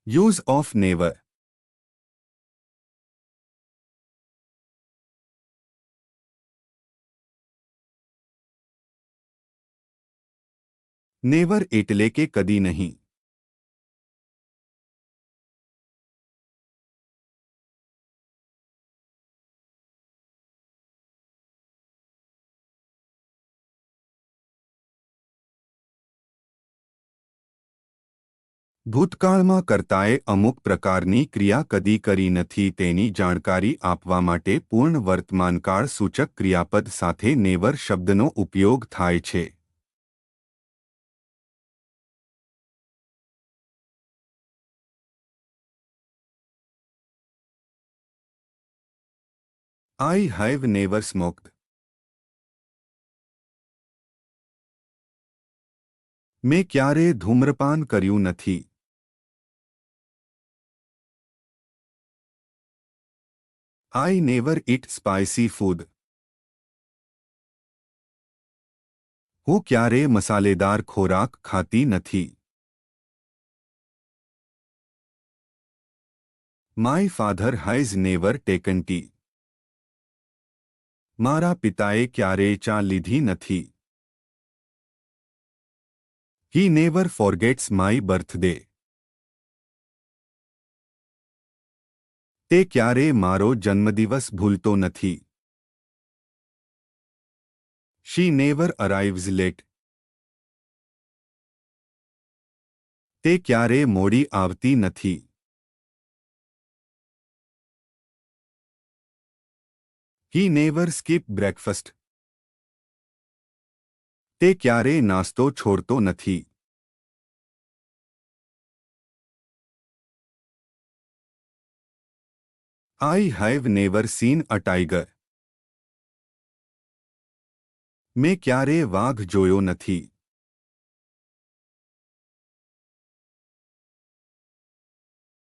Use of never. Never એટલે કે કદી નહીં. ભૂતકાળમાં કર્તાએ અમુક પ્રકારની ક્રિયા કદી કરી નથી તેની જાણકારી આપવા માટે પૂર્ણ વર્તમાનકાળ સૂચક ક્રિયાપદ સાથે નેવર શબ્દનો ઉપયોગ થાય છે. I have never smoked. મેં ક્યારે ધૂમ્રપાન કર્યું નથી. I never eat spicy food. હું ક્યારે મસાલેદાર ખોરાક ખાતી નથી. My father has never taken tea. મારા પિતાએ ક્યારેય ચા લીધી નથી. He never forgets my birthday. તે ક્યારે મારો જન્મદિવસ ભૂલતો નથી. She never arrives late. તે ક્યારે મોડી આવતી નથી. He never skip breakfast. તે ક્યારે નાસ્તો છોડતો નથી. I have never seen a tiger. મેં ક્યારે વાઘ જોયો નથી.